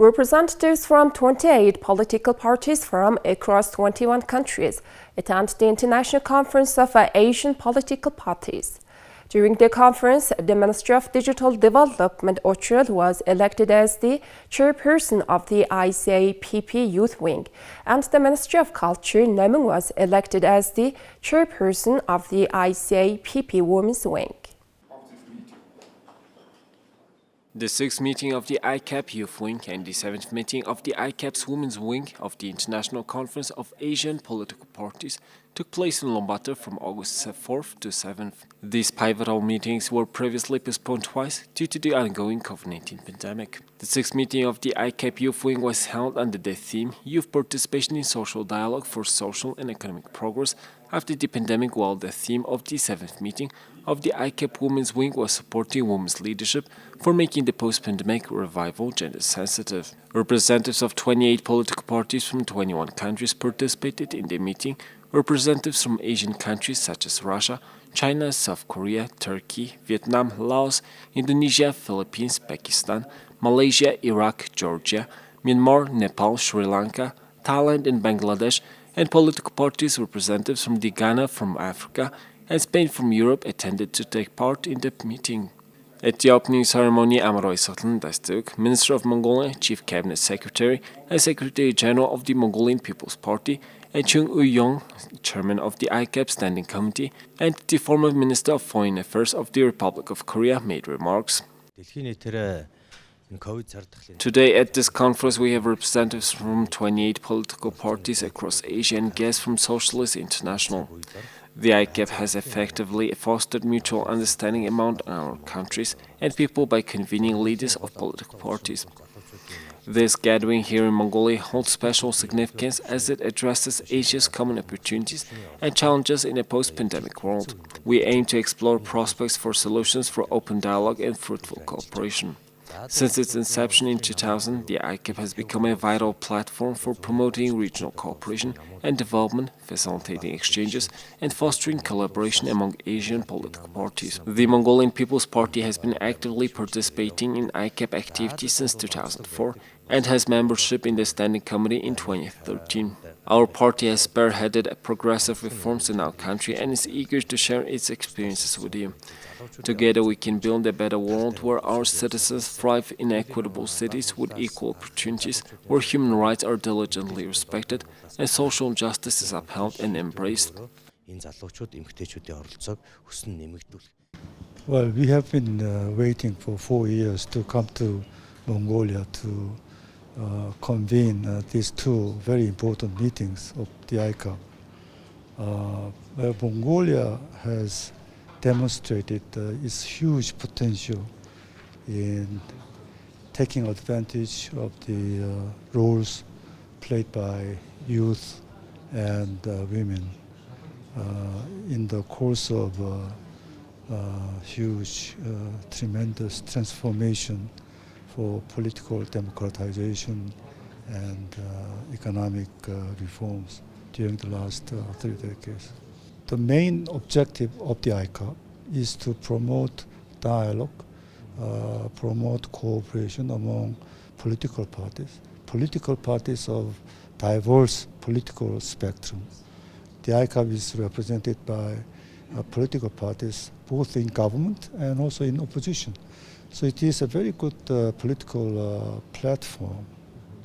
Representatives from 28 political parties from across 21 countries attend the International Conference of Asian Political Parties. During the conference, the Ministry of Digital Development Ochul was elected as the chairperson of the ICAPP Youth Wing, and the Ministry of Culture Namung was elected as the chairperson of the ICAPP Women's Wing. The 6th meeting of the ICAPP Youth Wing and the 7th meeting of the ICAPP's Women's Wing of the International Conference of Asian Political Parties took place in Ulaanbaatar from August 4th to 7th. These pivotal meetings were previously postponed twice due to the ongoing COVID-19 pandemic. The 6th meeting of the ICAPP Youth Wing was held under the theme Youth Participation in Social Dialogue for Social and Economic Progress after the pandemic, while the theme of the 7th meeting of the ICAPP Women's Wing was supporting women's leadership for making the post-pandemic revival gender-sensitive. Representatives of 28 political parties from 21 countries participated in the meeting. Representatives from Asian countries such as Russia, China, South Korea, Turkey, Vietnam, Laos, Indonesia, Philippines, Pakistan, Malaysia, Iraq, Georgia, Myanmar, Nepal, Sri Lanka, Thailand and Bangladesh, and political parties representatives from Ghana from Africa and Spain from Europe attended to take part in the meeting. At the opening ceremony, Amaroy Sotlan Dastuk, Minister of Mongolia, Chief Cabinet Secretary and Secretary General of the Mongolian People's Party, and Chung Eui-yong, Chairman of the ICAPP Standing Committee, and the former Minister of Foreign Affairs of the Republic of Korea made remarks. Today at this conference we have representatives from 28 political parties across Asia and guests from Socialist International. The ICAPP has effectively fostered mutual understanding among our countries and people by convening leaders of political parties. This gathering here in Mongolia holds special significance as it addresses Asia's common opportunities and challenges in a post-pandemic world. We aim to explore prospects for solutions for open dialogue and fruitful cooperation. Since its inception in 2000, the ICAPP has become a vital platform for promoting regional cooperation and development, facilitating exchanges, and fostering collaboration among Asian political parties. The Mongolian People's Party has been actively participating in ICAPP activities since 2004 and has membership in the Standing Committee in 2013. Our party has spearheaded progressive reforms in our country and is eager to share its experiences with you. Together we can build a better world where our citizens thrive in equitable cities with equal opportunities, where human rights are diligently respected and social justice is upheld and embraced. Well, we have been waiting for 4 years to come to Mongolia to convene these two very important meetings of the ICAPP. Where Mongolia has demonstrated its huge potential in taking advantage of the roles played by youth and women in the course of huge, tremendous transformation for political democratization and economic reforms during the last 3 decades. The main objective of the ICAPP is to promote dialogue, promote cooperation among political parties of diverse political spectrum. The ICAPP is represented by political parties both in government and also in opposition. So it is a very good political platform,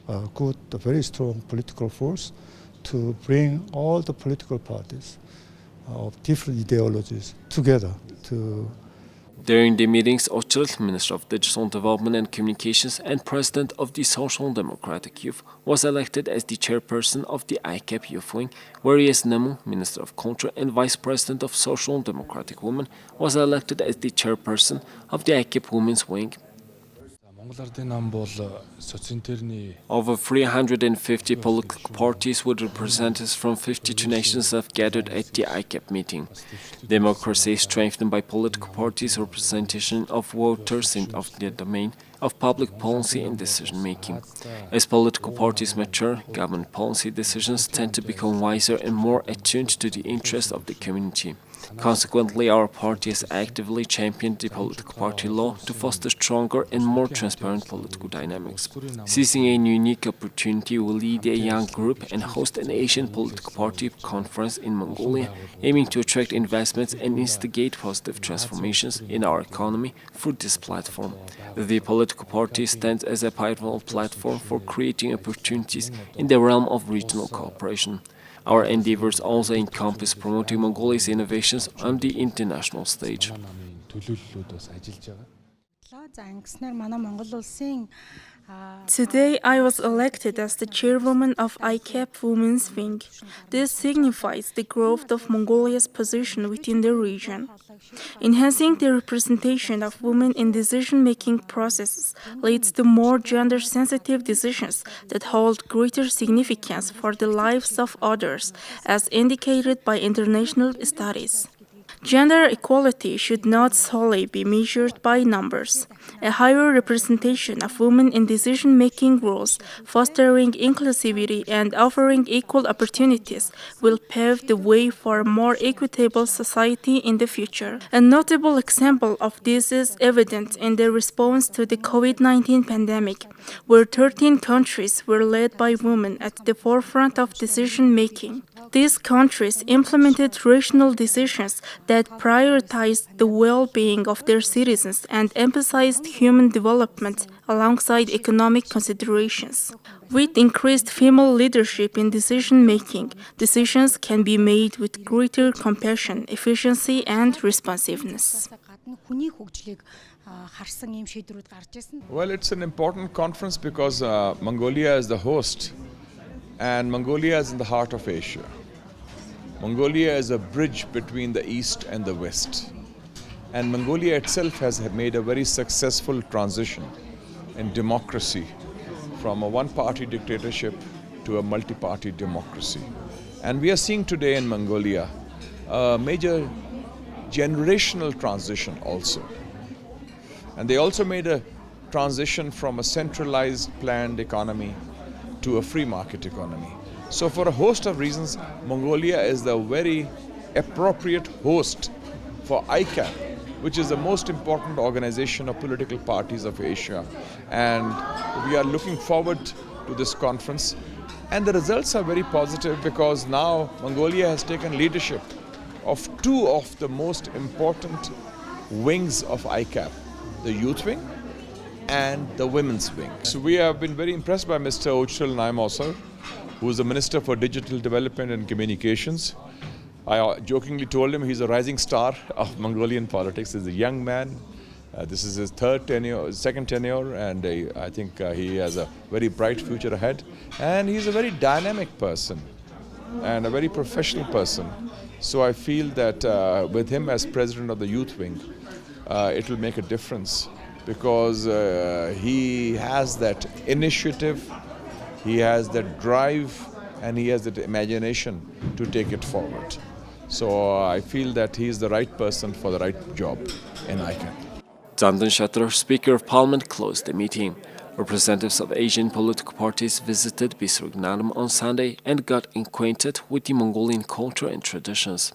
a very strong political force to bring all the political parties of different ideologies together to. During the meetings, Ochul, Minister of Digital Development and Communications and President of the Social Democratic Youth, was elected as the chairperson of the ICAPP Youth Wing, whereas Namung, Minister of Culture and Vice President of Social Democratic Women, was elected as the chairperson of the ICAPP Women's Wing. Over 350 political parties with representatives from 52 nations have gathered at the ICAPP meeting. Democracy is strengthened by political parties' representation of voters of the domain of public policy and decision-making. As political parties mature, government policy decisions tend to become wiser and more attuned to the interests of the community. Consequently, our party has actively championed the political party law to foster stronger and more transparent political dynamics. Seizing a unique opportunity, we will lead a young group and host an Asian political party conference in Mongolia, aiming to attract investments and instigate positive transformations in our economy through this platform. The political party stands as a pivotal platform for creating opportunities in the realm of regional cooperation. Our endeavors also encompass promoting Mongolia's innovations on the international stage. Today, I was elected as the chairwoman of ICAPP Women's Wing. This signifies the growth of Mongolia's position within the region. Enhancing the representation of women in decision-making processes leads to more gender-sensitive decisions that hold greater significance for the lives of others, as indicated by international studies. Gender equality should not solely be measured by numbers. A higher representation of women in decision-making roles, fostering inclusivity and offering equal opportunities will pave the way for a more equitable society in the future. A notable example of this is evident in the response to the COVID-19 pandemic, where 13 countries were led by women at the forefront of decision-making. These countries implemented rational decisions that prioritized the well-being of their citizens and emphasized human development alongside economic considerations. With increased female leadership in decision-making, decisions can be made with greater compassion, efficiency, and responsiveness. Well, it's an important conference because Mongolia is the host, and Mongolia is in the heart of Asia. Mongolia is a bridge between the East and the West. And Mongolia itself has made a very successful transition in democracy from a one-party dictatorship to a multi-party democracy. And we are seeing today in Mongolia a major generational transition also. And they also made a transition from a centralized planned economy to a free market economy. So for a host of reasons, Mongolia is the very appropriate host for ICAPP, which is the most important organization of political parties of Asia. And we are looking forward to this conference. And the results are very positive because now Mongolia has taken leadership of two of the most important wings of ICAPP, the youth wing and the women's wing. So we have been very impressed by Mr. Uchal Naimosar, who is the Minister for Digital Development and Communications. I jokingly told him he's a rising star of Mongolian politics. He's a young man. This is his second tenure, and I think he has a very bright future ahead. And he's a very dynamic person and a very professional person. So I feel that with him as president of the youth wing, it will make a difference because he has that initiative, he has that drive, and he has that imagination to take it forward. So I feel that he is the right person for the right job in ICAPP. Zandan Shatar, Speaker of Parliament, closed the meeting. Representatives of Asian political parties visited Bisrugnanum on Sunday and got acquainted with the Mongolian culture and traditions.